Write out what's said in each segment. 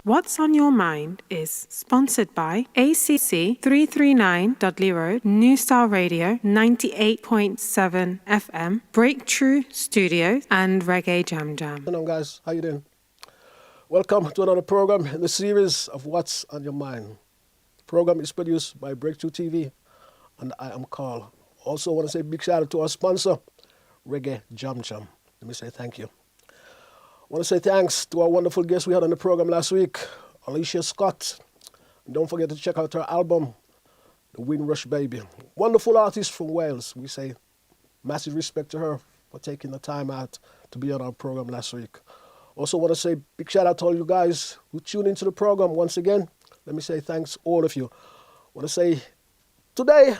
What's on Your Mind is sponsored by ACC 339 Dudley Road, New Star Radio 98.7 FM, Breakthrough Studios, and Reggae Jam Jam. Hello guys, how you doing? Welcome to another program in the series of What's on Your Mind. The program is produced by Breakthrough TV, and I am Carl. Also want to say a big shout out to our sponsor, Reggae Jam Jam. Let me say thank you. I want to say thanks to our wonderful guest we had on the program last week, Alicia Scott. And don't forget to check out her album, The Windrush Baby. Wonderful artist from Wales. We say massive respect to her for taking the time out to be on our program last week. Also want to say big shout out to all you guys who tuned into the program once again. Let me say thanks all of you. I want to say today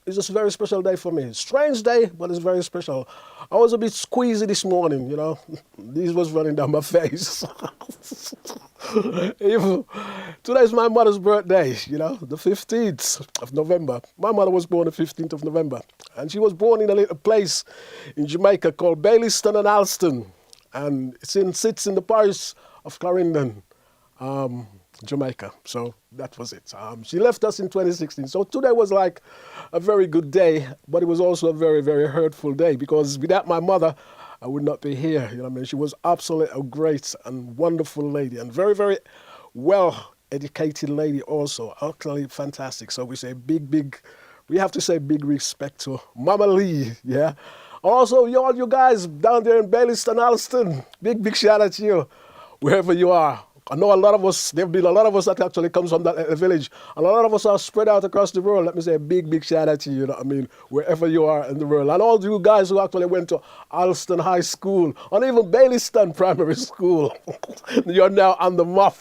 is a very special day for me. Strange day, but it's very special. I was a bit squeezy this morning, you know. This was running down my face. Today's my mother's birthday, you know, the 15th of November. My mother was born the 15th of November. And she was born in a little place in Jamaica called Baileystown and Alston. And it sits in the parish of Clarendon, Jamaica. So that was it. She left us in 2016. So today was like a very good day, but it was also a very, very hurtful day because without my mother, I would not be here. You know what I mean? She was absolutely a great and wonderful lady and very, very well-educated lady also. Actually fantastic. So we say we have to say big respect to Mama Lee, yeah? Also, all you guys down there in Baileystown, Alston, big shout out to you, wherever you are. I know a lot of us, there have been a lot of us that actually comes from that village. And a lot of us are spread out across the world. Let me say a big shout out to you, know what I mean, wherever you are in the world. And all you guys who actually went to Alston High School, and even Baileystown Primary School, you're now on the map.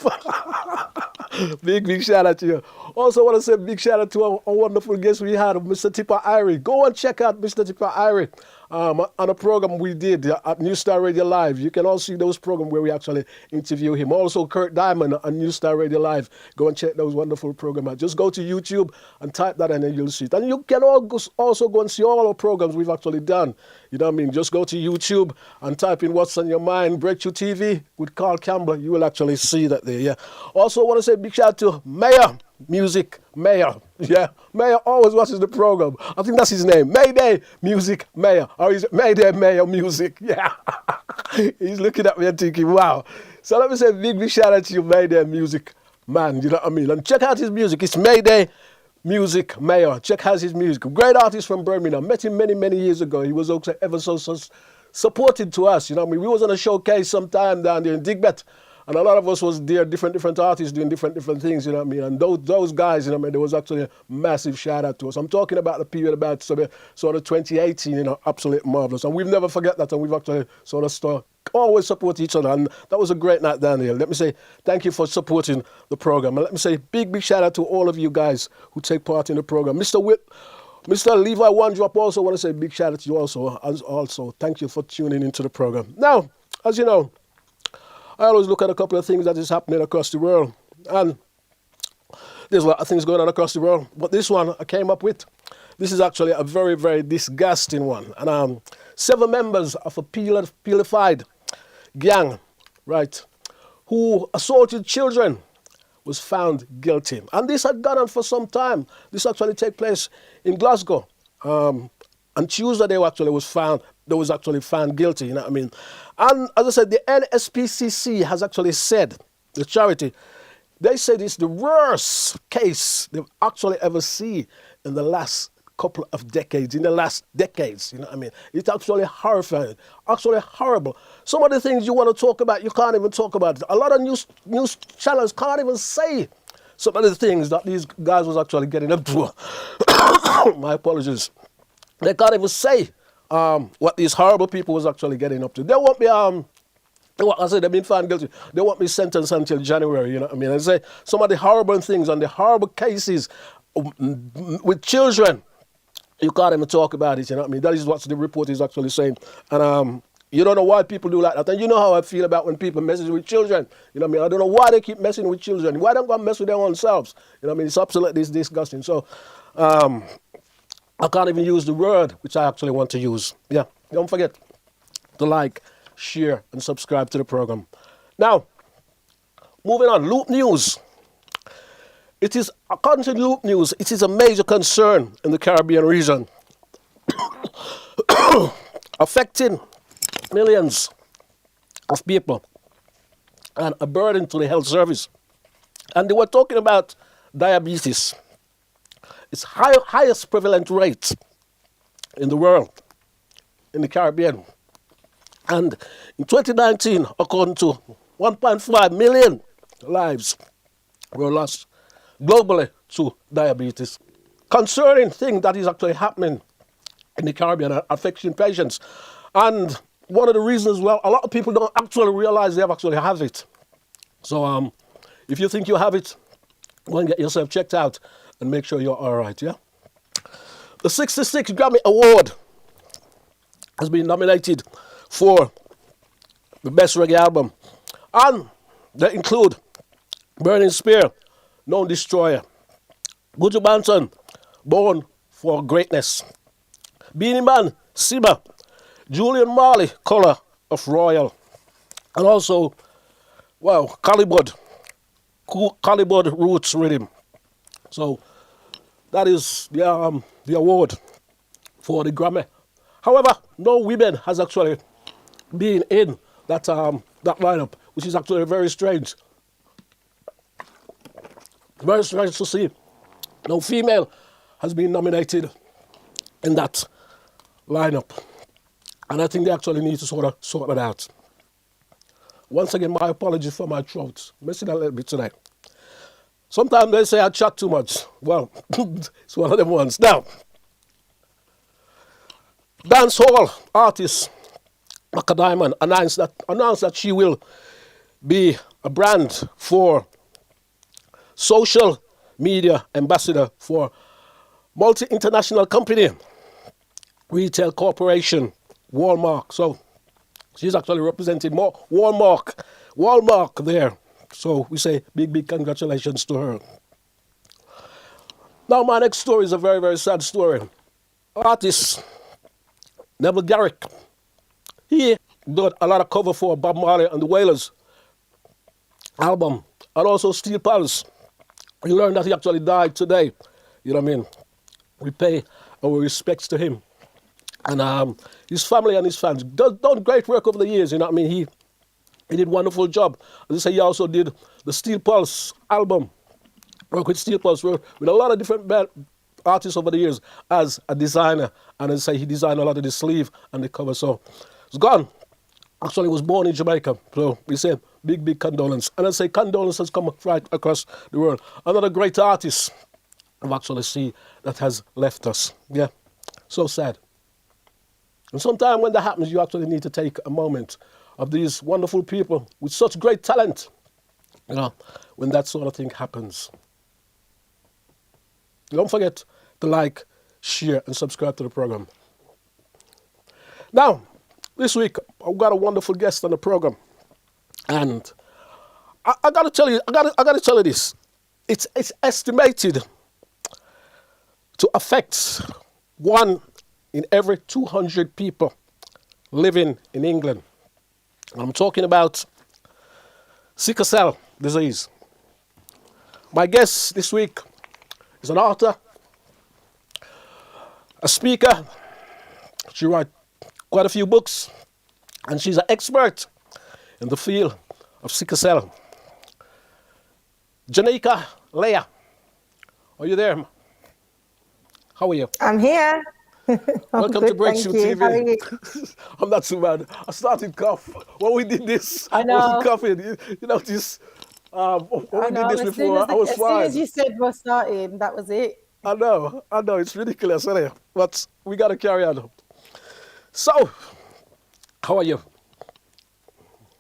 Big shout out to you. Also want to say big shout out to our wonderful guest we had, Mr. Tipper Irie. Go and check out Mr. Tipper Irie. On a program we did at New Star Radio Live. You can also see those programs where we actually interview him. Also, Kurt Diamond on New Star Radio Live. Go and check those wonderful programs out. Just go to YouTube and type that in and you'll see it. And you can also go and see all our programs we've actually done. You know what I mean? Just go to YouTube and type in What's on Your Mind, Breakthrough TV with Carl Campbell. You will actually see that there, yeah. Also want to say big shout out to Mayor Music Mayor. Yeah, Mayor always watches the program. I think that's his name. Mayday Music Mayor. Or is it Mayday Mayor Music? Yeah. He's looking at me and thinking, wow. So let me say big shout out to you, Mayday Music Man. You know what I mean? And check out his music. It's Mayday Music Mayor. Check out his music. Great artist from Birmingham. Met him many years ago. He was also ever so supported to us. You know what I mean? We was on a showcase sometime down there in Digbeth. And a lot of us was there, different artists doing different things, you know what I mean? And those guys, you know what I mean, there was actually a massive shout out to us. I'm talking about the period about sort of 2018, you know, absolutely marvelous. And we've never forget that, and we've actually sort of always support each other. And that was a great night down here. Let me say thank you for supporting the program. And let me say big shout out to all of you guys who take part in the program. Mr. Levi One Drop, also want to say big shout out to you also. Thank you for tuning into the program. Now, as you know, I always look at a couple of things that is happening across the world. And there's a lot of things going on across the world. But this one I came up with. This is actually a very, very disgusting one. And 7 members of a pilified gang, right, who assaulted children was found guilty. And this had gone on for some time. This actually took place in Glasgow. On Tuesday, they was actually found guilty, you know what I mean? And as I said, the NSPCC has actually said, the charity, they said it's the worst case they've actually ever seen in the last couple of decades, you know what I mean? It's actually horrifying, actually horrible. Some of the things you want to talk about, you can't even talk about. A lot of news channels can't even say some of the things that these guys was actually getting up to. My apologies. They can't even say what these horrible people was actually getting up to. They won't be, I said they've been found guilty. They won't be sentenced until January, you know what I mean? I say some of the horrible things and the horrible cases with children, you can't even talk about it, you know what I mean? That is what the report is actually saying. And you don't know why people do like that. And you know how I feel about when people mess with children. You know what I mean? I don't know why they keep messing with children. Why don't they mess with their own selves? You know what I mean? It's absolutely disgusting. So, I can't even use the word which I actually want to use. Yeah, don't forget to like, share, and subscribe to the program. Now, moving on, Loop News. It is, according to Loop News, it is a major concern in the Caribbean region, affecting millions of people and a burden to the health service. And they were talking about diabetes. It's highest prevalent rate in the world, in the Caribbean. And in 2019, according to 1.5 million lives were lost globally to diabetes. Concerning thing that is actually happening in the Caribbean affecting patients. And one of the reasons, well, a lot of people don't actually realize they actually have it. So if you think you have it, go and get yourself checked out and make sure you're all right, yeah? The 66th Grammy Award has been nominated for the Best Reggae Album. And they include Burning Spear, Known Destroyer, Buju Banton, Born for Greatness, Beanie Man, Simba, Julian Marley, Color of Royal, and also, well, Calibud Roots Rhythm. So that is the award for the Grammy. However, no women has actually been in that lineup, which is actually very strange. Very strange to see. No female has been nominated in that lineup. And I think they actually need to sort it out. Once again, my apologies for my throat. I'm missing a little bit today. Sometimes they say I chat too much. Well, it's one of them ones. Now, dancehall artist Maka Diamond announced that she will be a brand for social media ambassador for multi-international company, retail corporation, Walmart. So she's actually representing more Walmart there. So we say big congratulations to her. Now my next story is a very, very sad story. Artist Neville Garrick. He did a lot of cover for Bob Marley and the Wailers album, and also Steel Pulse. We learned that he actually died today. You know what I mean? We pay our respects to him. And his family and his fans done great work over the years, you know what I mean? He did a wonderful job. As I say, he also did the Steel Pulse album. Worked with Steel Pulse, with a lot of different artists over the years as a designer. And as I say, he designed a lot of the sleeve and the cover. So it's gone. Actually, he was born in Jamaica. So we say big condolence. And I say condolences come right across the world. Another great artist I've actually seen that has left us. Yeah, so sad. And sometimes when that happens, you actually need to take a moment of these wonderful people with such great talent, you know, when that sort of thing happens. Don't forget to like, share, and subscribe to the program. Now, this week, I've got a wonderful guest on the program. And I got to tell you, I got to tell you this. It's estimated to affect 1 in every 200 people living in England. I'm talking about sickle cell disease. My guest this week is an author, a speaker. She wrote quite a few books, and she's an expert in the field of sickle cell. Jenica Leah, are you there? How are you? I'm here. Welcome to Breakthrough TV. How are you? I'm not too bad. I started cough when we did this. I know. I was coughing. You know this. When we did this before, I was fine. As soon as you said we're starting, that was it. I know. It's ridiculous, isn't it? But we got to carry on. So, how are you?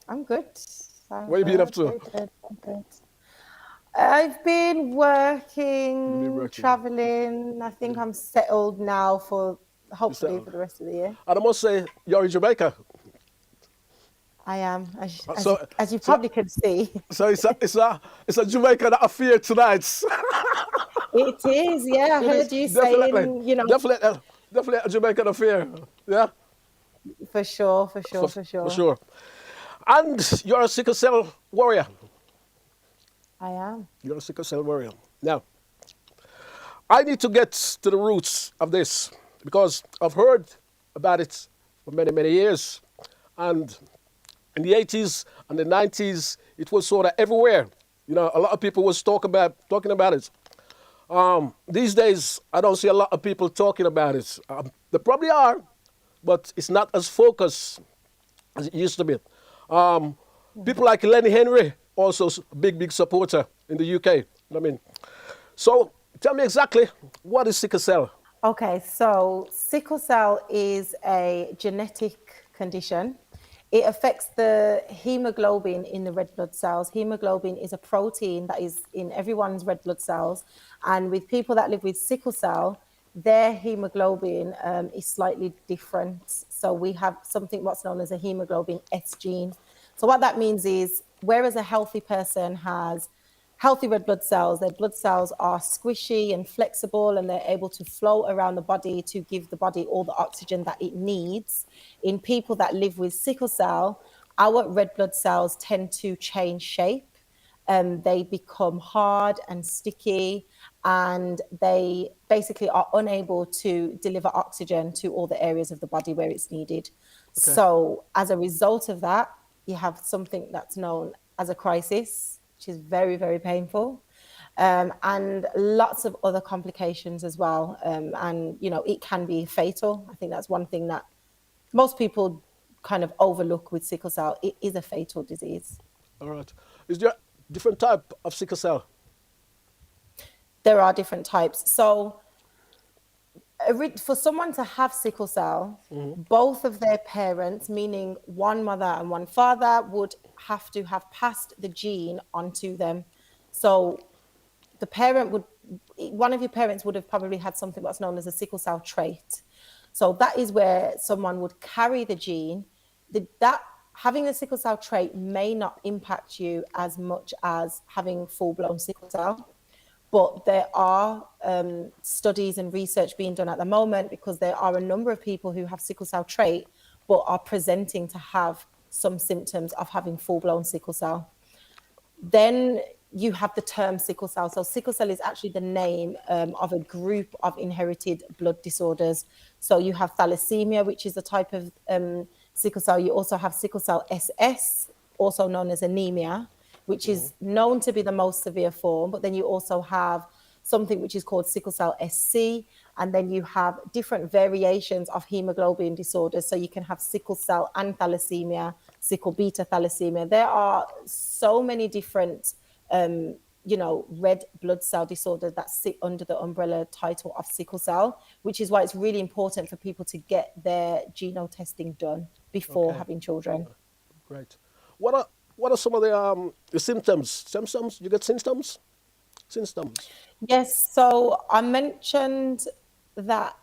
I'm good. What have you been up to? I'm good. I've been working, traveling. I think I'm settled now for hopefully for the rest of the year. And I must say, you're in Jamaica. I am, as you probably can see. So it's a Jamaican affair tonight. It is, yeah. I heard you saying, you know. Definitely a Jamaican affair. Yeah. For sure. For sure. And you're a sickle cell warrior. I am. You're a sickle cell warrior. Now, I need to get to the roots of this because I've heard about it for many, many years. And in the 80s and the 90s, it was sort of everywhere. You know, a lot of people was talking about it. These days, I don't see a lot of people talking about it. They probably are, but it's not as focused as it used to be. People like Lenny Henry, also a big, big supporter in the UK. You know what I mean? So tell me exactly, what is sickle cell? Okay, so sickle cell is a genetic condition. It affects the hemoglobin in the red blood cells. Hemoglobin is a protein that is in everyone's red blood cells. And with people that live with sickle cell, their hemoglobin is slightly different. So we have something what's known as a hemoglobin S gene. So what that means is, whereas a healthy person has healthy red blood cells, their blood cells are squishy and flexible, and they're able to flow around the body to give the body all the oxygen that it needs. In people that live with sickle cell, our red blood cells tend to change shape. They become hard and sticky, and they basically are unable to deliver oxygen to all the areas of the body where it's needed. Okay. So as a result of that, you have something that's known as a crisis, which is very, very painful, and lots of other complications as well. And, you know, it can be fatal. I think that's one thing that most people kind of overlook with sickle cell. It is a fatal disease. All right. Is there different type of sickle cell? There are different types. So for someone to have sickle cell, both of their parents, meaning one mother and one father, would have to have passed the gene onto them. So the parent would, one of your parents would have probably had something what's known as a sickle cell trait. So that is where someone would carry the gene. That having a sickle cell trait may not impact you as much as having full-blown sickle cell. But there are studies and research being done at the moment, because there are a number of people who have sickle cell trait but are presenting to have some symptoms of having full-blown sickle cell. Then you have the term sickle cell. So sickle cell is actually the name of a group of inherited blood disorders. So you have thalassemia, which is a type of sickle cell. You also have sickle cell SS, also known as anemia, which is known to be the most severe form. But then you also have something which is called sickle cell SC, and then you have different variations of hemoglobin disorders. So you can have sickle cell and thalassemia, sickle beta thalassemia. There are so many different, red blood cell disorders that sit under the umbrella title of sickle cell, which is why it's really important for people to get their genome testing done before having children. Great. What are some of the symptoms? Symptoms? You get symptoms? Symptoms. Yes, so I mentioned that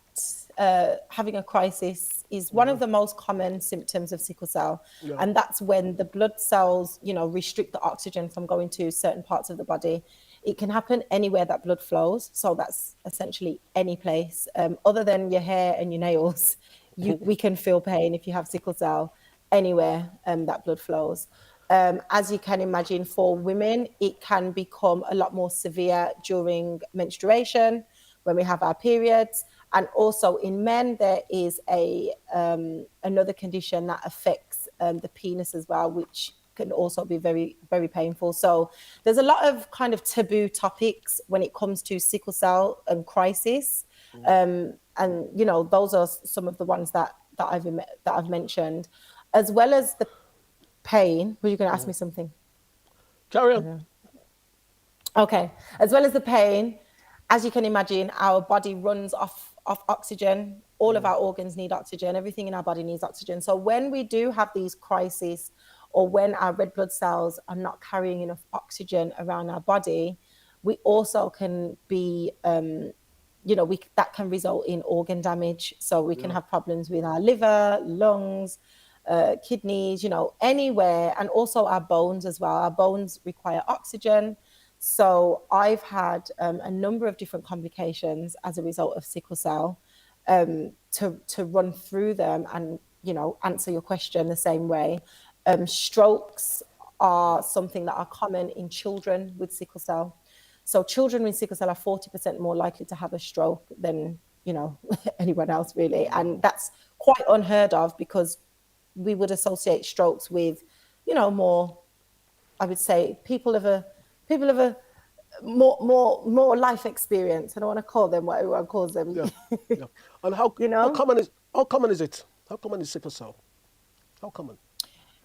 having a crisis is one of the most common symptoms of sickle cell. Yeah. And that's when the blood cells, restrict the oxygen from going to certain parts of the body. It can happen anywhere that blood flows. So that's essentially any place, other than your hair and your nails. We can feel pain if you have sickle cell anywhere that blood flows. As you can imagine, for women, it can become a lot more severe during menstruation, when we have our periods. And also in men, there is another condition that affects the penis as well, which can also be very, very painful. So there's a lot of kind of taboo topics when it comes to sickle cell and crisis. And, those are some of the ones that I've mentioned, as well as the pain. Were you going to ask me something? Carry on. Okay. As well as the pain, as you can imagine, our body runs off oxygen. All of our organs need oxygen. Everything in our body needs oxygen. So when we do have these crises, or when our red blood cells are not carrying enough oxygen around our body, we also can be, that can result in organ damage. So we can have problems with our liver, lungs, kidneys, anywhere, and also our bones as well. Our bones require oxygen. So I've had a number of different complications as a result of sickle cell. To run through them and, answer your question the same way. Strokes are something that are common in children with sickle cell. So children with sickle cell are 40% more likely to have a stroke than, anyone else really. And that's quite unheard of because we would associate strokes with, more, I would say, people of a more life experience. I don't want to call them what everyone calls them. Yeah, yeah. And how You how know, common is how common is it? How common is sickle cell? How common?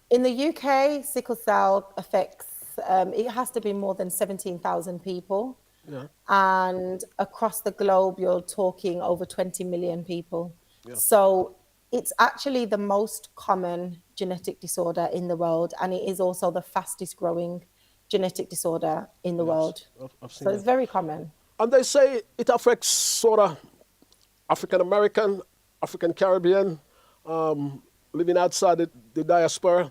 in the UK, sickle cell affects, it has to be more than 17,000 people. Yeah, And across the globe, you're talking over 20 million people. yeah. So it's actually the most common genetic disorder in the world. And it is also the fastest growing genetic disorder in the Yes, world. I've So seen it's that. very common. And they say it affects sort of African American, African Caribbean, living outside the diaspora,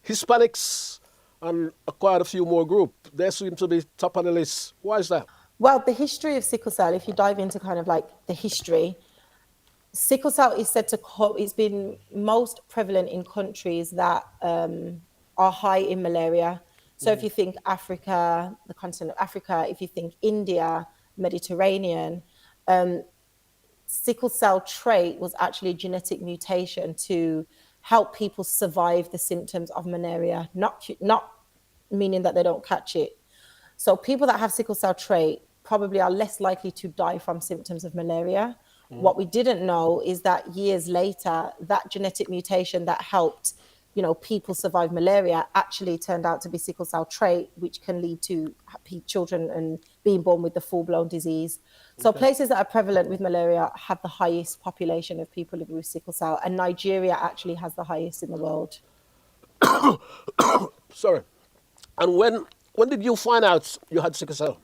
Hispanics, and quite a few more groups. They seem to be top of the list. Why is that? Well, the history of sickle cell, if you dive into kind of like the history, sickle cell is said to it's been most prevalent in countries that are high in malaria. So if you think Africa, the continent of Africa, if you think India, Mediterranean, sickle cell trait was actually a genetic mutation to help people survive the symptoms of malaria, not meaning that they don't catch it. So people that have sickle cell trait probably are less likely to die from symptoms of malaria. What we didn't know is that years later, that genetic mutation that helped, people survive malaria actually turned out to be sickle cell trait, which can lead to children and being born with the full-blown disease. So Okay. places that are prevalent with malaria have the highest population of people living with sickle cell, and Nigeria actually has the highest in the world. Sorry. And when did you find out you had sickle cell?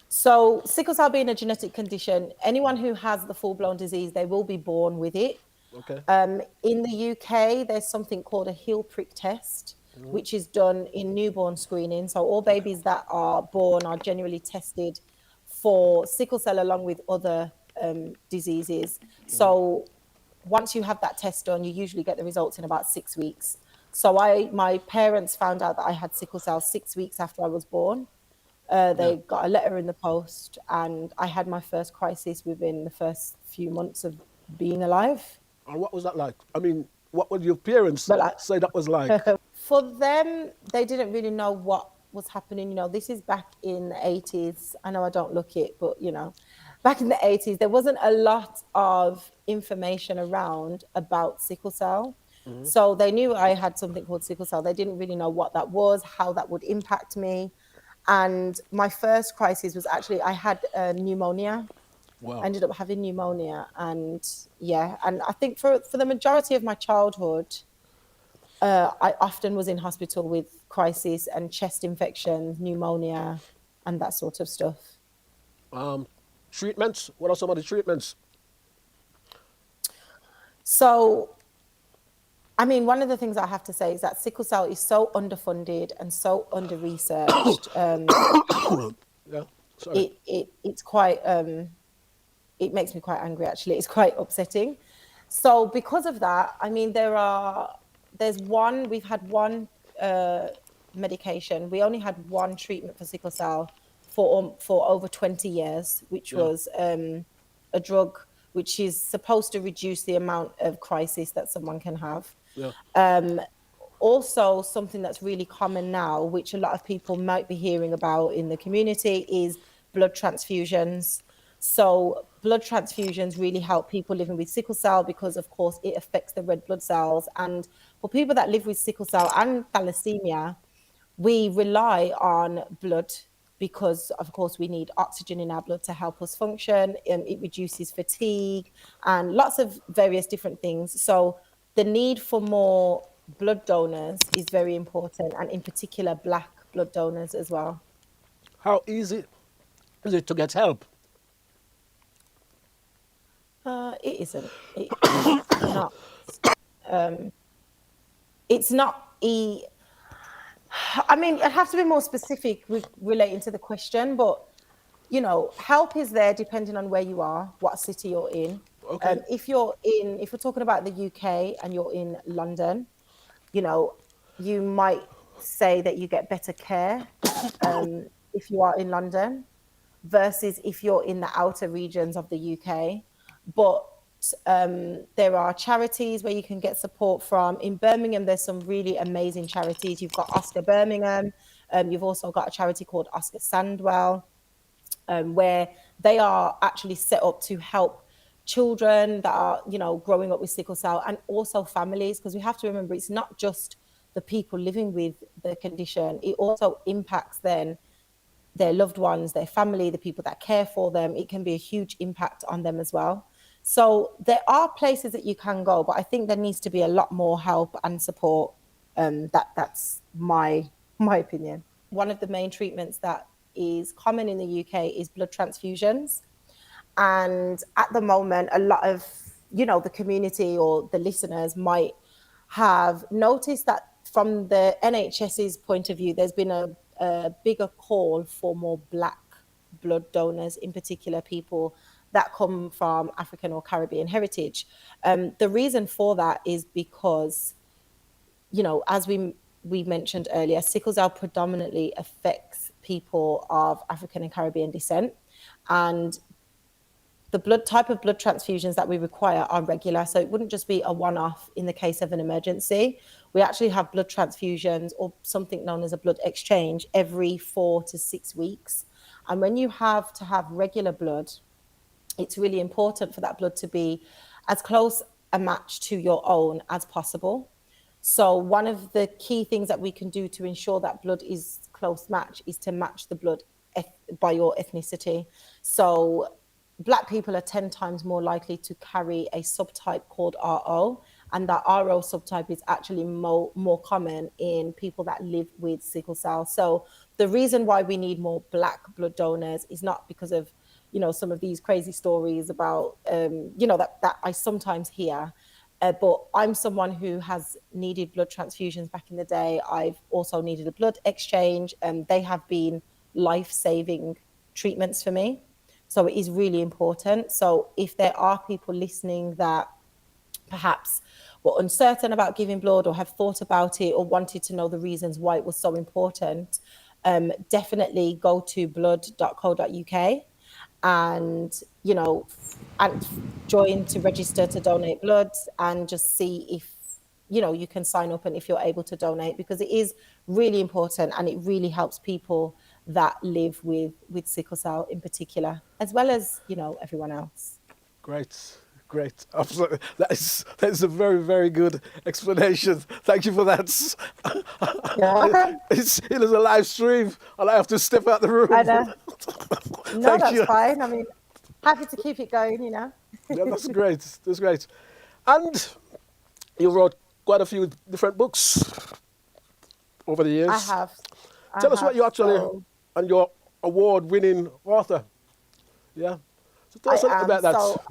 So sickle cell being a genetic condition, anyone who has the full-blown disease, they will be born with it. Okay. In the UK, there's something called a heel prick test, which is done in newborn screening. So all babies that are born are generally tested for sickle cell along with other diseases. So once you have that test done, you usually get the results in about 6 weeks. So my parents found out that I had sickle cell 6 weeks after I was born. Yeah. They got a letter in the post, and I had my first crisis within the first few months of being alive. And what was that like? I mean, what would your parents But like, say that was like? for them, they didn't really know what was happening. This is back in the 80s. I know I don't look it, but back in the 80s, there wasn't a lot of information around about sickle cell. So they knew I had something called sickle cell. They didn't really know what that was, how that would impact me. And my first crisis was actually, I had pneumonia. I Wow. ended up having pneumonia. And yeah, and I think for the majority of my childhood, I often was in hospital with crisis and chest infections, pneumonia, and that sort of stuff. Treatments? What are some of the treatments? So, I mean, one of the things I have to say is that sickle cell is so underfunded and so under-researched. Yeah. Sorry. It's quite, it makes me quite angry, actually. It's quite upsetting. So because of that, I mean, we've had one medication. We only had one treatment for sickle cell for over 20 years, which Yeah. was a drug which is supposed to reduce the amount of crisis that someone can have. Yeah. Also, something that's really common now, which a lot of people might be hearing about in the community, is blood transfusions. So blood transfusions really help people living with sickle cell because, of course, it affects the red blood cells. And for people that live with sickle cell and thalassemia, we rely on blood because, of course, we need oxygen in our blood to help us function. It reduces fatigue and lots of various different things. So the need for more blood donors is very important, and in particular, Black blood donors as well. How easy is it to get help? It isn't. It's not. It's not. I mean, I'd have to be more specific with relating to the question, but help is there depending on where you are, what city you're in. Okay. If we're talking about the UK and you're in London, you might say that you get better care if you are in London versus if you're in the outer regions of the UK. But there are charities where you can get support from. In Birmingham, there's some really amazing charities. You've got Oscar Birmingham. You've also got a charity called Oscar Sandwell, where they are actually set up to help children that are, growing up with sickle cell, and also families, because we have to remember it's not just the people living with the condition, it also impacts then their loved ones, their family, the people that care for them. It can be a huge impact on them as well. So there are places that you can go, but I think there needs to be a lot more help and support. That's my opinion. One of the main treatments that is common in the UK is blood transfusions. And at the moment, a lot of, the community or the listeners might have noticed that from the NHS's point of view, there's been a bigger call for more Black blood donors, in particular people that come from African or Caribbean heritage. The reason for that is because, as we mentioned earlier, sickle cell predominantly affects people of African and Caribbean descent. And the type of blood transfusions that we require are regular. So it wouldn't just be a one-off in the case of an emergency. We actually have blood transfusions, or something known as a blood exchange, every 4 to 6 weeks. And when you have to have regular blood, it's really important for that blood to be as close a match to your own as possible. So one of the key things that we can do to ensure that blood is close match is to match the blood by your ethnicity. So Black people are 10 times more likely to carry a subtype called RO, and that RO subtype is actually more common in people that live with sickle cell. So the reason why we need more Black blood donors is not because of, some of these crazy stories about, that I sometimes hear. But I'm someone who has needed blood transfusions back in the day. I've also needed a blood exchange, and they have been life-saving treatments for me. So it is really important. So if there are people listening that perhaps were uncertain about giving blood, or have thought about it, or wanted to know the reasons why it was so important, definitely go to blood.co.uk and, and join to register to donate blood, and just see if, you can sign up and if you're able to donate, because it is really important and it really helps people that live with sickle cell in particular, as well as, everyone else. Great. Absolutely. That is a very, very good explanation. Thank you for that. Yeah. It is a live stream, and I have to step out the room. I know. No, Thank that's you. fine. I mean, happy to keep it going, Yeah, that's great. That's great. And you wrote quite a few different books over the years. I have. Tell us what you actually, So and your award-winning author. Yeah. So tell us a little about that. So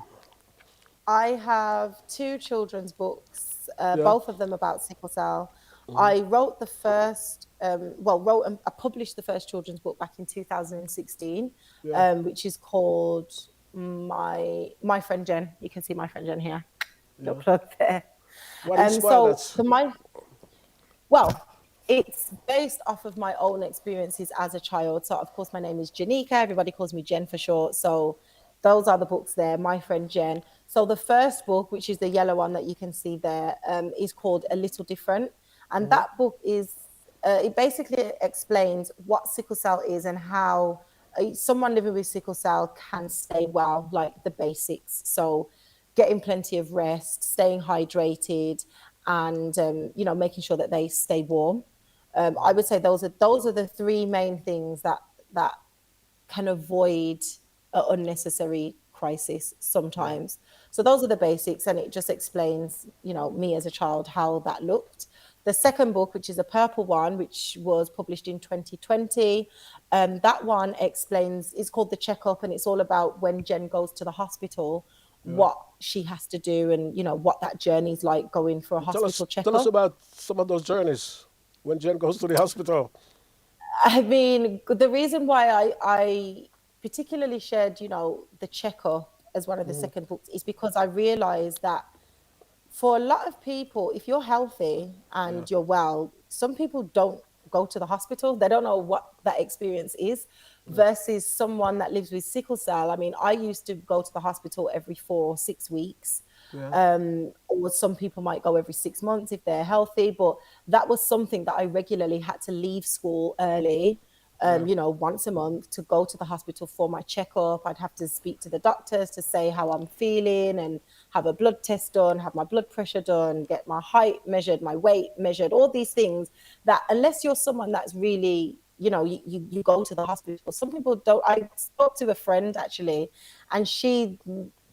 I have 2 children's books, Yeah. both of them about sickle cell. I wrote the first, I published the first children's book back in 2016, Yeah. which is called My Friend Jen. You can see My Friend Jen here. Little plug there. What inspired that? Well, it's based off of my own experiences as a child. So, of course, my name is Jenica. Everybody calls me Jen for short. So those are the books there, My Friend Jen. So the first book, which is the yellow one that you can see there, is called A Little Different. And that book is, it basically explains what sickle cell is and how someone living with sickle cell can stay well, like the basics. So getting plenty of rest, staying hydrated, and making sure that they stay warm. I would say those are the 3 main things that can avoid an unnecessary crisis sometimes. So those are the basics, and it just explains, me as a child, how that looked. The second book, which is a purple one, which was published in 2020, that one explains, it's called The Checkup, and it's all about when Jen goes to the hospital, what she has to do, and, what that journey's like going for a hospital checkup. Tell us about some of those journeys when Jen goes to the hospital. I mean, the reason why I particularly shared, The Checkup as one of the second books is because I realized that for a lot of people, if you're healthy and you're well, some people don't go to the hospital. They don't know what that experience is versus someone that lives with sickle cell. I mean, I used to go to the hospital every 4 or 6 weeks. Yeah. Or some people might go every 6 months if they're healthy, but that was something that I regularly had to leave school early, Yeah. once a month to go to the hospital for my checkup. I'd have to speak to the doctors to say how I'm feeling and have a blood test done, have my blood pressure done, get my height measured, my weight measured, all these things that unless you're someone that's really, you go to the hospital. Some people don't. I spoke to a friend actually, and she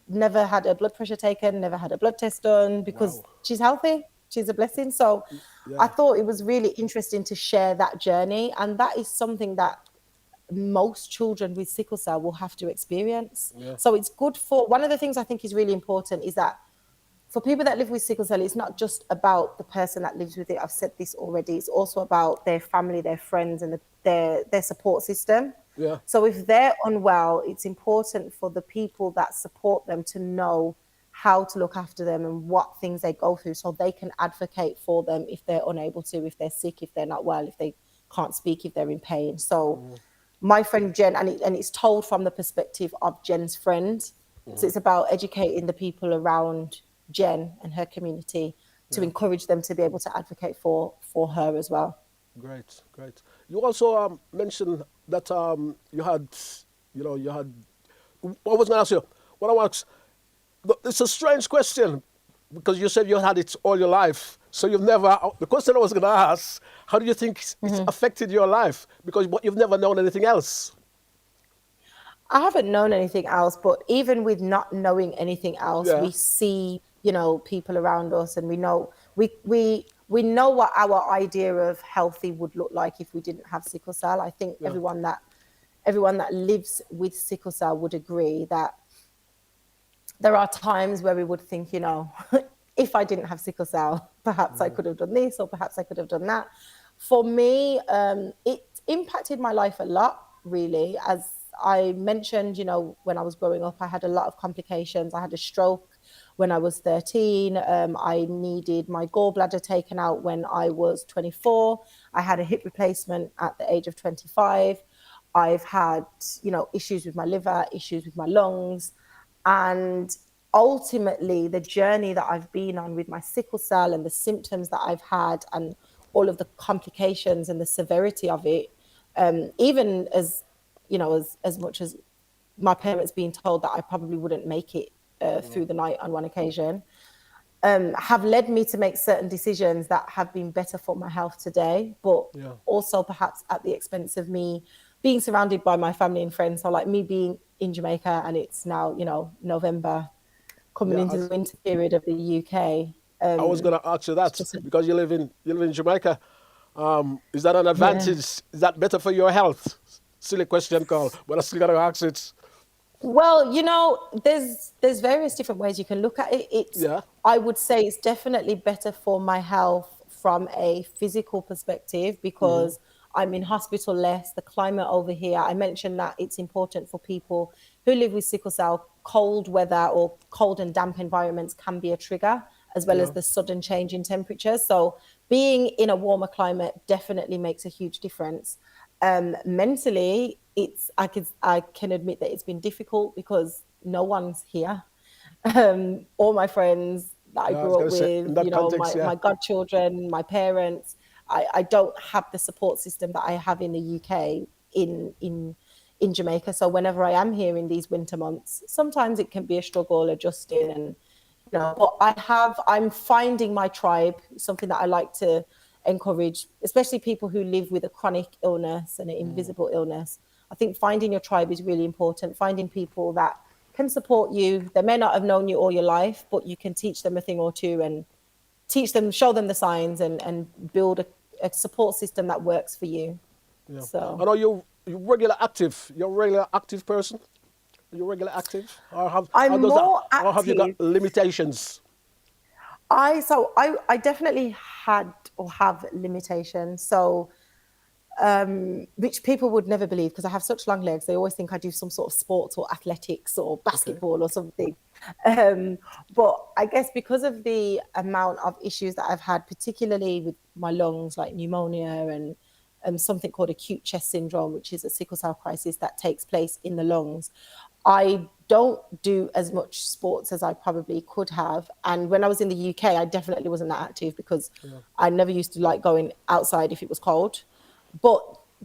never had a blood pressure taken, never had a blood test done because Wow. she's healthy. She's a blessing. So I Yeah. thought it was really interesting to share that journey. And that is something that most children with sickle cell will have to experience. Yeah. So it's good for one of the things I think is really important is that for people that live with sickle cell, it's not just about the person that lives with it. I've said this already. It's also about their family, their friends, and their support system. Yeah. So if they're unwell, it's important for the people that support them to know how to look after them and what things they go through so they can advocate for them if they're unable to, if they're sick, if they're not well, if they can't speak, if they're in pain. So my friend Jen, and it's told from the perspective of Jen's friend. So it's about educating the people around Jen and her community to Yeah. encourage them to be able to advocate for her as well. Great, great. You also mentioned that you had, you had. I was going to ask you. What I want. It's a strange question because you said you had it all your life. So you've never. The question I was going to ask: how do you think it's affected your life? Because you've never known anything else. I haven't known anything else, but even with not knowing anything else, Yeah. we see, people around us, and we know what our idea of healthy would look like if we didn't have sickle cell. I think Yeah. everyone that lives with sickle cell would agree that there are times where we would think, if I didn't have sickle cell, perhaps I could have done this or perhaps I could have done that. For me, it impacted my life a lot, really. As I mentioned, when I was growing up, I had a lot of complications. I had a stroke when I was 13. I needed my gallbladder taken out when I was 24. I had a hip replacement at the age of 25. I've had, issues with my liver, issues with my lungs. And ultimately, the journey that I've been on with my sickle cell and the symptoms that I've had and all of the complications and the severity of it, even as, as much as my parents being told that I probably wouldn't make it through the night on one occasion, have led me to make certain decisions that have been better for my health today, but Yeah. also perhaps at the expense of me being surrounded by my family and friends. So like me being in Jamaica and it's now, November coming Yeah. into the winter period of the UK. I was going to ask you It's that just, because you live in Jamaica. Is that an yeah. advantage? Is that better for your health? Silly question, Carl, but I still got to ask it. Well, there's various different ways you can look at it. Yeah. I would say it's definitely better for my health from a physical perspective because I'm in hospital less. The climate over here, I mentioned that it's important for people who live with sickle cell. Cold weather or cold and damp environments can be a trigger, as well as Yeah. the sudden change in temperature. So being in a warmer climate definitely makes a huge difference. Mentally, I can admit that it's been difficult because no one's here. All my friends that I Yeah, I was grew up going to say, with, in that context, yeah. my godchildren, my parents, I don't have the support system that I have in the UK in Jamaica. So whenever I am here in these winter months, sometimes it can be a struggle adjusting and but I'm finding my tribe, something that I like to encourage, especially people who live with a chronic illness and an invisible illness. I think finding your tribe is really important, finding people that can support you. They may not have known you all your life, but you can teach them a thing or two and show them the signs and build a support system that works for you. Yeah. I So know you regular active. You're a regular active person. Are you regular active, or how I'm does that? more Or have you got active. limitations? I definitely had or have limitations. So which people would never believe because I have such long legs. They always think I do some sort of sports or athletics or Okay. basketball or something. But I guess because of the amount of issues that I've had, particularly with my lungs, like pneumonia and something called acute chest syndrome, which is a sickle cell crisis that takes place in the lungs, I don't do as much sports as I probably could have. And when I was in the UK, I definitely wasn't that active because I never used to like going outside if it was cold. But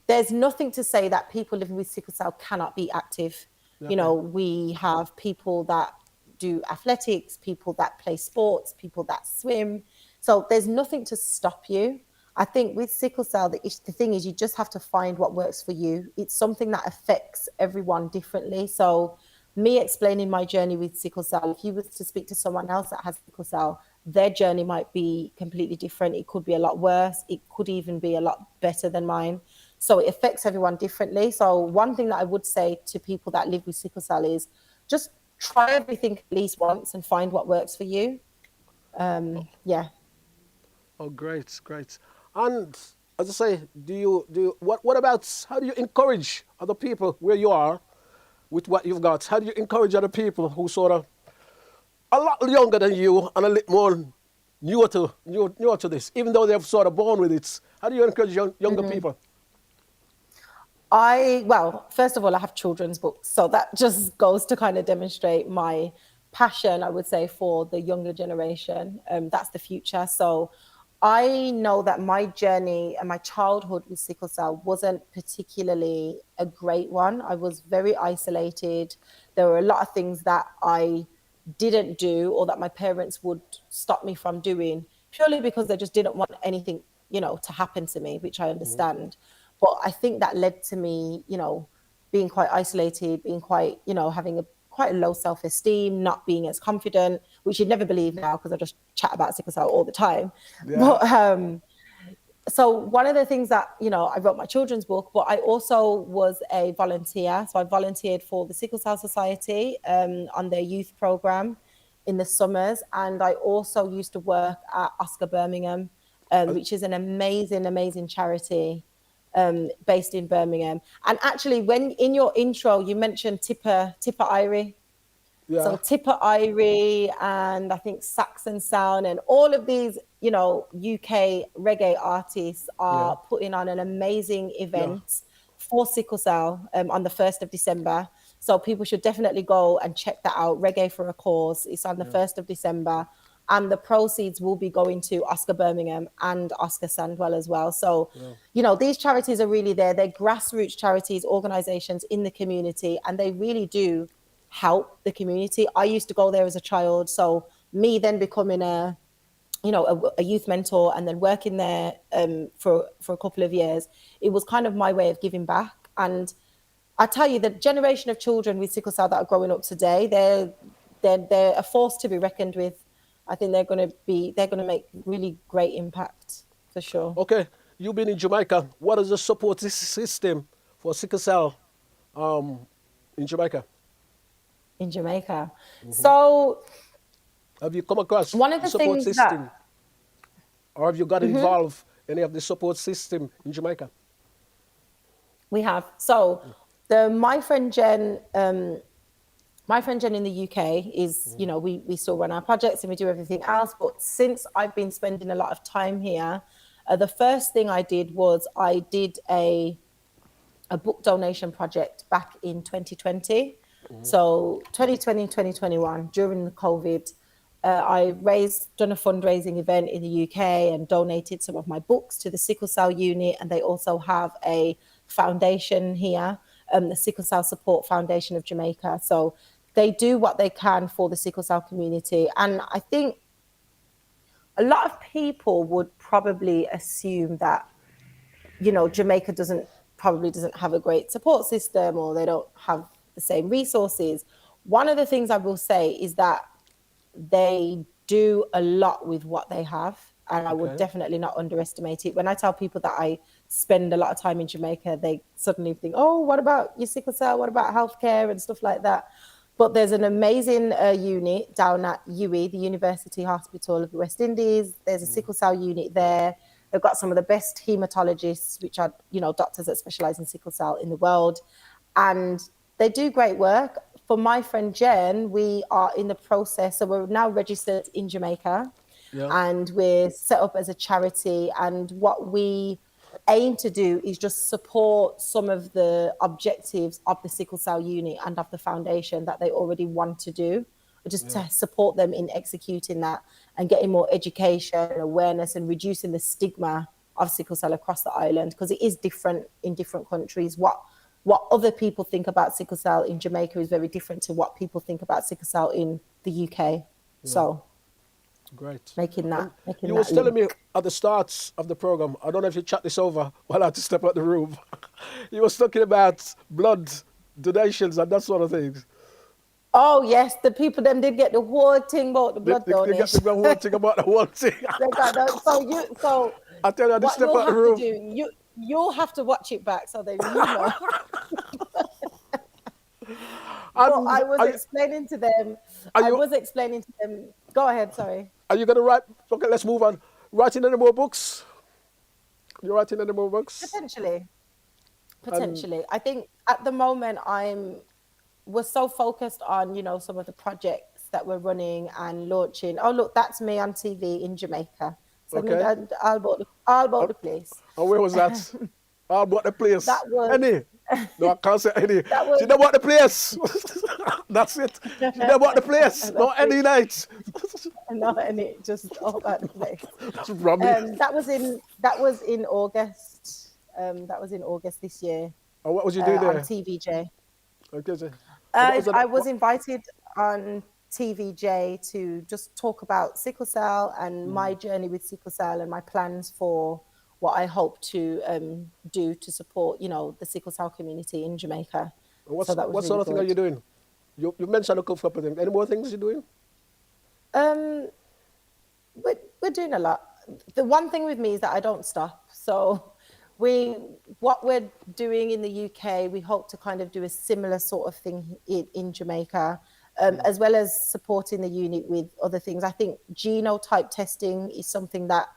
there's nothing to say that people living with sickle cell cannot be active. You Okay. know, we have people that do athletics, people that play sports, people that swim. So there's nothing to stop you. I think with sickle cell, the thing is you just have to find what works for you. It's something that affects everyone differently. So me explaining my journey with sickle cell, if you was to speak to someone else that has sickle cell, their journey might be completely different. It could be a lot worse. It could even be a lot better than mine. So it affects everyone differently. So one thing that I would say to people that live with sickle cell is just try everything at least once and find what works for you. Yeah. Oh, great, great. And as I say, what about how do you encourage other people where you are with what you've got? How do you encourage other people who sort of a lot younger than you and a little more newer to this, even though they're sort of born with it? How do you encourage younger people? Well, first of all, I have children's books. So that just goes to kind of demonstrate my passion, I would say, for the younger generation. That's the future. So I know that my journey and my childhood with sickle cell wasn't particularly a great one. I was very isolated. There were a lot of things that I didn't do or that my parents would stop me from doing purely because they just didn't want anything, to happen to me, which I understand. But I think that led to me, being quite isolated, being quite, having a quite a low self-esteem, not being as confident, which you'd never believe now because I just chat about sickle cell all the time. Yeah. But so one of the things that, I wrote my children's book, but I also was a volunteer. So I volunteered for the Sickle Cell Society on their youth program in the summers. And I also used to work at Oscar Birmingham, which is an amazing, amazing charity based in Birmingham. And actually, when in your intro, you mentioned Tipper Irie. So Yeah. Tipper Irie and I think Saxon Sound and all of these, UK reggae artists Yeah. are putting on an amazing Yeah. event for sickle cell on the 1st of December. So people should definitely go and check that out. Reggae for a Cause. It's on the 1st of December. And the proceeds will be going to Oscar Birmingham and Oscar Sandwell as well. So, these charities are really there. They're grassroots charities, organizations in the community, and they really do help the community. I used to go there as a child. So me then becoming a youth mentor and then working there for a couple of years, it was kind of my way of giving back. And I tell you, the generation of children with sickle cell that are growing up today, they're a force to be reckoned with. I think they're going to make really great impact for sure. Okay. You've been in Jamaica. What is the support system for sickle cell in Jamaica? In Jamaica. So Have you come across one of the the support things that system, or have you got involved any of the support system in Jamaica? we have, so the my friend Jen in the UK is, we still run our projects and we do everything else. But since I've been spending a lot of time here, the first thing I did was I did a book donation project back in 2020. So 2020, 2021, during the COVID, I done a fundraising event in the UK and donated some of my books to the Sickle Cell Unit. And they also have a foundation here, the Sickle Cell Support Foundation of Jamaica. So they do what they can for the sickle cell community. And I think a lot of people would probably assume that, Jamaica probably doesn't have a great support system or they don't have the same resources. One of the things I will say is that they do a lot with what they have. And I would Okay. definitely not underestimate it. When I tell people that I spend a lot of time in Jamaica, they suddenly think, oh, what about your sickle cell? What about healthcare and stuff like that? But there's an amazing unit down at UWI, the University Hospital of the West Indies. There's a sickle cell unit there. They've got some of the best hematologists, which are, doctors that specialize in sickle cell in the world. And they do great work. For my friend Jen, we are in the process. So we're now registered in Jamaica, Yeah. and we're set up as a charity. And what we aim to do is just support some of the objectives of the sickle cell unit and of the foundation that they already want to do, just to support them in executing that and getting more education and awareness and reducing the stigma of sickle cell across the island, because it is different in different countries. What other people think about sickle cell in Jamaica is very different to what people think about sickle cell in the UK. So great. making that You was telling me link. at the start of the program, I don't know if you chat this over while I had to step out the room. You was talking about blood donations and that sort of things. Oh yes, the people them did get the whole thing about the blood They get donation. the whole thing about the whole thing. They got the, so I tell you, I had to what step you'll out the have to room. do, you'll have to watch it back so then But And I was explaining to them. Go ahead, sorry. are you going to write? Okay, let's move on. Writing any more books? You're writing any more books? Potentially. I think at the moment we're so focused on, some of the projects that we're running and launching. Oh, look, that's me on TV in Jamaica. So Okay. I'll about the place. And where was that? All about the place. That was Any? No, I can't say any. that She know was about the place. That's it. She know about the place. No that's any it. night. Not any, just all about the place. That's from me. That was in August. That was in August this year, And what was you doing on there? TVJ. Okay, so what was that? I was invited on TVJ to just talk about sickle cell and my journey with sickle cell and my plans for what I hope to do to support, the sickle cell community in Jamaica. And So that was what sort really of thing are good. you doing? You mentioned a couple of things. Any more things you're doing? Um, we're doing a lot. The one thing with me is that I don't stop. So what we're doing in the UK, we hope to kind of do a similar sort of thing in Jamaica, as well as supporting the unit with other things. I think genotype testing is something that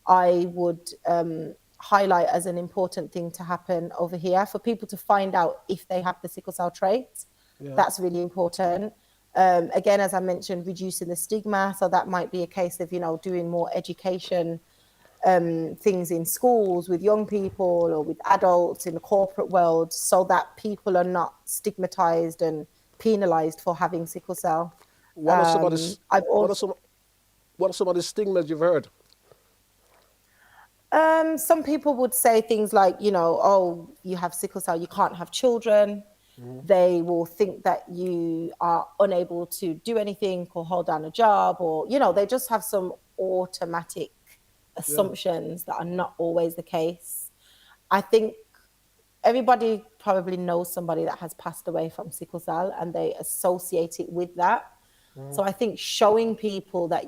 I would highlight as an important thing to happen over here for people to find out if they have the sickle cell trait. Yeah. That's really important. Again, as I mentioned, reducing the stigma. So that might be a case of, doing more education things in schools with young people or with adults in the corporate world, so that people are not stigmatized and penalized for having sickle cell. What are some of the I've what are also some of the stigmas you've heard? Some people would say things like, oh, you have sickle cell, you can't have children. They will think that you are unable to do anything or hold down a job, or, they just have some automatic assumptions that are not always the case. I think everybody probably knows somebody that has passed away from sickle cell and they associate it with that. So I think showing people that,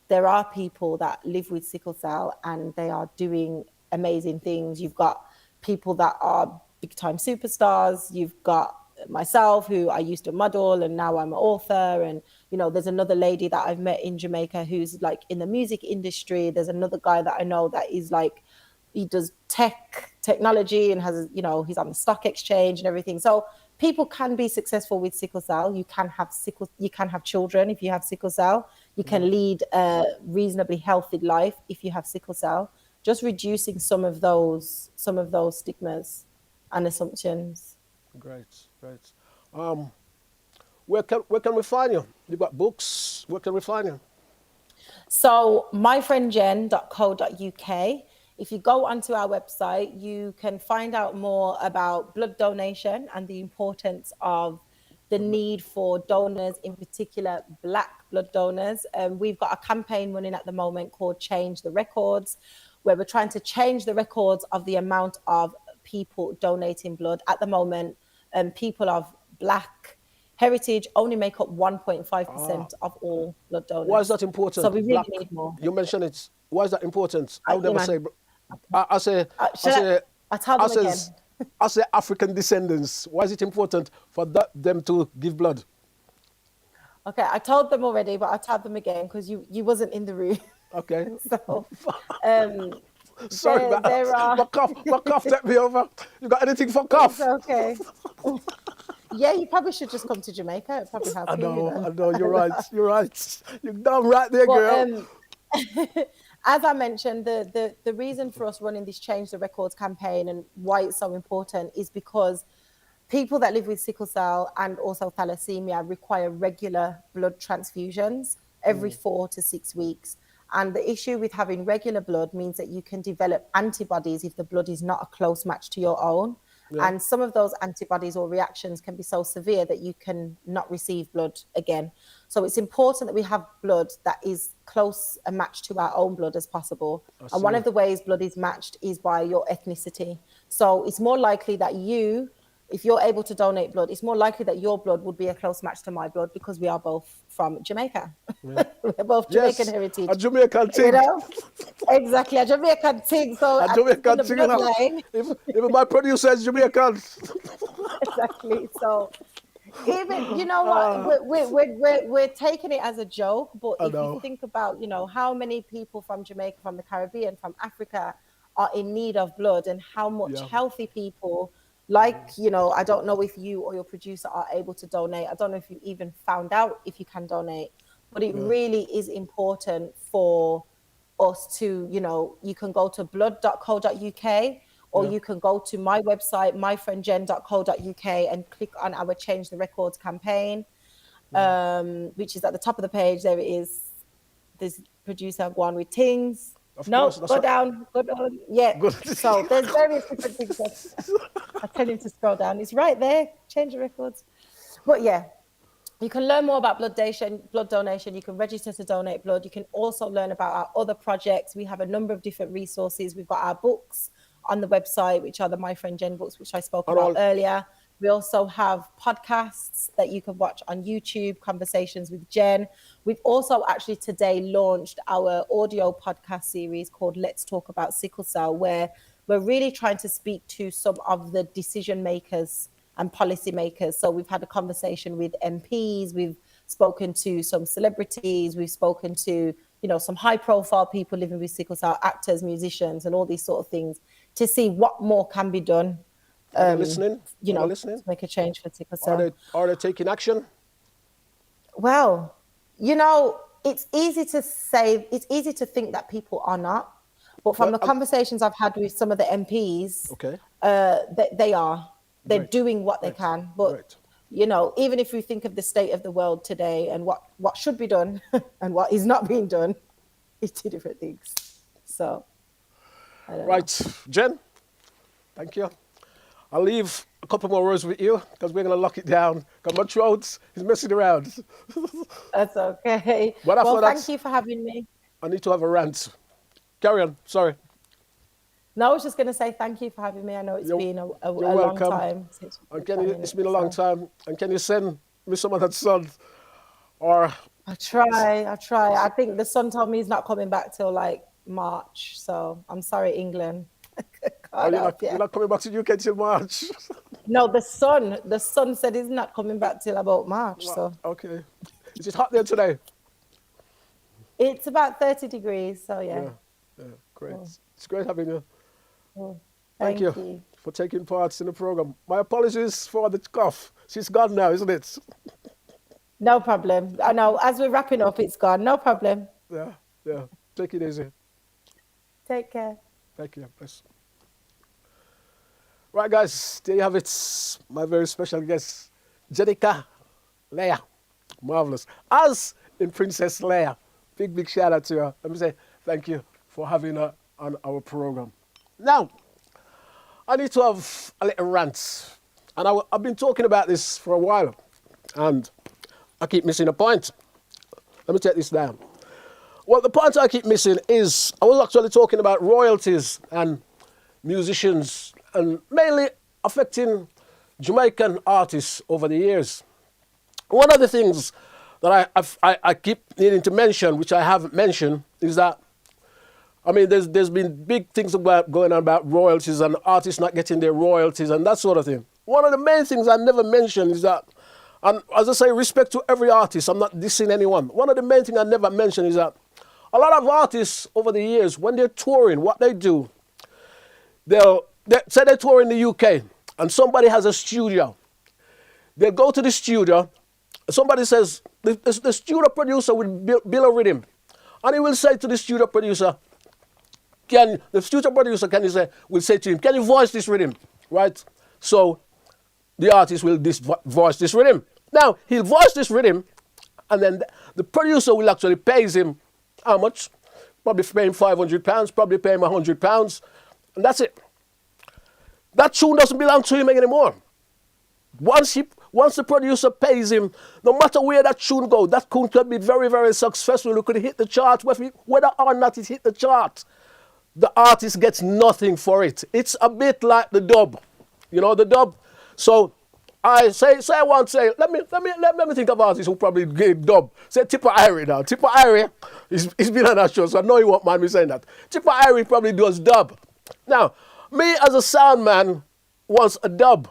there are people that live with sickle cell and they are doing amazing things. You've got people that are big time superstars. You've got myself, who I used to model and now I'm an author. And, there's another lady that I've met in Jamaica who's like in the music industry. There's another guy that I know that is like, he does technology and has, he's on the stock exchange and everything. So people can be successful with sickle cell. You can have children if you have sickle cell. You can lead a reasonably healthy life if you have sickle cell. Just reducing some of those stigmas and assumptions. Great. Where can we find you? You've got books. Where can we find you? So myfriendjen.co.uk. If you go onto our website, you can find out more about blood donation and the importance of the need for donors, in particular Black blood donors. We've got a campaign running at the moment called Change the Records, where we're trying to change the records of the amount of people donating blood. At the moment, people of Black heritage only make up 1.5% of all blood donors. Why is that important? So we really need more. You mentioned it. Why is that important? I would never say. I say African descendants. Why is it important for them to give blood? Okay, I told them already, but I'll tell them again because you wasn't in the room. Okay. So, um, Sorry about there are. my cough took me over. You got anything for It's cough? okay. Yeah, you probably should just come to Jamaica. It'd probably help you, you know. I know, you're right. You're right. You're damn right there, But girl. as I mentioned, the reason for us running this Change the Records campaign and why it's so important is because people that live with sickle cell and also thalassemia require regular blood transfusions every 4 to 6 weeks. And the issue with having regular blood means that you can develop antibodies if the blood is not a close match to your own. Yeah. And some of those antibodies or reactions can be so severe that you can not receive blood again. So it's important that we have blood that is close a match to our own blood as possible. And one of the ways blood is matched is by your ethnicity. So it's more likely that if you're able to donate blood, it's more likely that your blood would be a close match to my blood because we are both from Jamaica. Yeah. We're both Jamaican heritage. A Jamaican thing. You know? Exactly, a Jamaican thing. So A Jamaican the thing. bloodline, Even my producer is Jamaican. exactly. So even, you know what, we're taking it as a joke, but if you think about, you know, how many people from Jamaica, from the Caribbean, from Africa are in need of blood, and how much healthy people, like, you know, I don't know if you or your producer are able to donate. I don't know if you even found out if you can donate, but it really is important for us to, you know, you can go to blood.co.uk or you can go to my website, myfriendjen.co.uk, and click on our Change the Records campaign, which is at the top of the page. There it is. This producer one with things. No, go down. Yeah. Good. So there's various different things. I tell him to scroll down. It's right there. Change the Records. But yeah, you can learn more about blood donation. You can register to donate blood. You can also learn about our other projects. We have a number of different resources. We've got our books on the website, which are the My Friend Jen books, which I spoke about earlier. We also have podcasts that you can watch on YouTube, Conversations with Jen. We've also actually today launched our audio podcast series called Let's Talk About Sickle Cell, where we're really trying to speak to some of the decision makers and policy makers. So we've had a conversation with MPs, we've spoken to some celebrities, we've spoken to, you know, some high profile people living with sickle cell, actors, musicians, and all these sort of things, to see what more can be done. Are they listening? You know, listening? to make a change for sickle cell. Are they taking action? Well, you know, it's easy to think that people are not, but from the conversations I've had with some of the MPs, they are. They're doing what they can. But, you know, even if we think of the state of the world today and what should be done and what is not being done, it's two different things. So, I don't know. Jen, thank you. I'll leave a couple more words with you because we're going to lock it down because my throat is messing around. That's okay. Well, thank you for having me. I need to have a rant. Carry on. Sorry. No, I was just going to say thank you for having me. I know it's been a long time. It's been a long time. And can you send me some of that sun? Or I try. I think the son told me he's not coming back till like March. So I'm sorry, England. You're not coming back to UK till March? No, the son said he's not coming back till about March. So okay. Is it hot there today? It's about 30 degrees. So yeah. Great. It's great having you. Thank you for taking part in the program. My apologies for the cough. She's gone now, isn't it? No problem. I know. As we're wrapping up, it's gone. No problem. Yeah. Take it easy. Take care. Thank you. Bless. Right, guys. There you have it. My very special guest, Jenica Leah. Marvelous. As in Princess Leia. Big shout out to her. Let me say thank you for having her on our program. Now, I need to have a little rant. And I've been talking about this for a while. And I keep missing a point. Let me take this down. Well, the point I keep missing is I was actually talking about royalties and musicians and mainly affecting Jamaican artists over the years. One of the things that I keep needing to mention, which I haven't mentioned, is that, I mean, there's been big things going on about royalties and artists not getting their royalties and that sort of thing. One of the main things I never mentioned is that, and as I say, respect to every artist, I'm not dissing anyone. One of the main things I never mention is that a lot of artists over the years, when they're touring, what they do, say they tour in the UK and somebody has a studio. They go to the studio, somebody says, the studio producer will bill a rhythm. And he will say to the studio producer, will say to him, can you voice this rhythm? Right? So the artist will voice this rhythm. Now, he'll voice this rhythm, and then the producer will actually pay him how much? Probably pay him £500, probably pay him £100, and that's it. That tune doesn't belong to him anymore. Once the producer pays him, no matter where that tune goes, that tune could be very, very successful. It could hit the chart, whether or not it hit the chart. The artist gets nothing for it. It's a bit like the dub. You know, the dub. So I let me think of artists who probably gave dub. Say Tipper Irie now. Tipper Irie, he's been on that show, so I know he won't mind me saying that. Tipper Irie probably does dub. Now, me as a sound man wants a dub.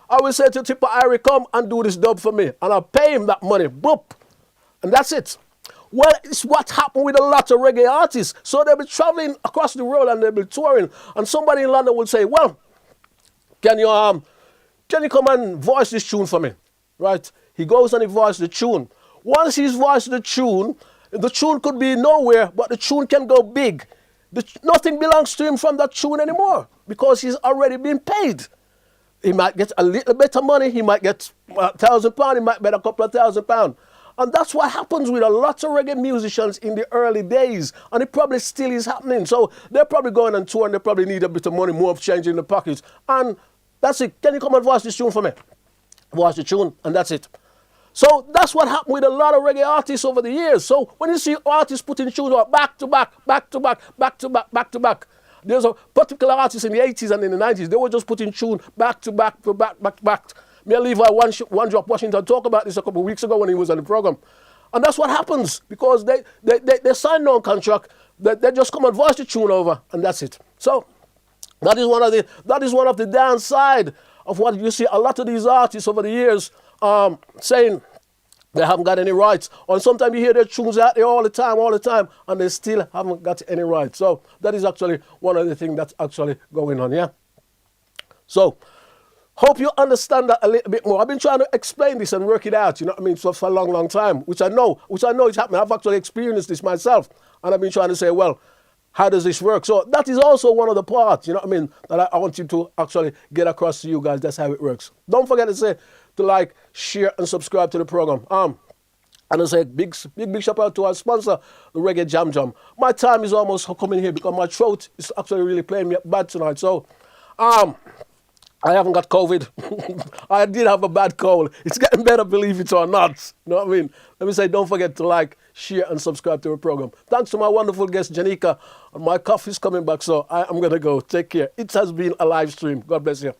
I will say to Tipper Irie, come and do this dub for me. And I'll pay him that money. Boop. And that's it. Well, it's what happened with a lot of reggae artists. So they'll be traveling across the world and they'll be touring. And somebody in London will say, well, can you come and voice this tune for me? Right? He goes and he voices the tune. Once he's voiced the tune could be nowhere, but the tune can go big. Nothing belongs to him from that tune anymore because he's already been paid. He might get a little bit of money. He might get £1,000. He might get a couple of £1,000. And that's what happens with a lot of reggae musicians in the early days. And it probably still is happening. So they're probably going on tour and they probably need a bit of money, more of change in the pockets. And that's it. Can you come and voice this tune for me? Voice the tune, and that's it. So that's what happened with a lot of reggae artists over the years. So when you see artists putting tunes out back to back, back to back, back to back, back to back, there's a particular artist in the 80s and in the 90s, they were just putting tune back to back to back, back to back. Me and Levi One Drop Washington talked about this a couple of weeks ago when he was on the program. And that's what happens because they sign no contract, they just come and voice the tune over, and that's it. So that is one of the downside of what you see a lot of these artists over the years saying they haven't got any rights. Or sometimes you hear their tunes out there all the time, and they still haven't got any rights. So that is actually one of the things that's actually going on, yeah? So hope you understand that a little bit more. I've been trying to explain this and work it out, you know what I mean, for a long, long time, which I know is happening. I've actually experienced this myself, and I've been trying to say, well, how does this work? So that is also one of the parts, you know what I mean, that I want you to actually get across to you guys. That's how it works. Don't forget to like, share, and subscribe to the program. And I say big shout out to our sponsor, the Reggae Jam Jam. My time is almost coming here because my throat is actually really playing me bad tonight. So, I haven't got COVID. I did have a bad cold. It's getting better, believe it or not. You know what I mean? Let me say, don't forget to like, share, and subscribe to the program. Thanks to my wonderful guest, Jenica. My cough is coming back, so I'm going to go. Take care. It has been a live stream. God bless you.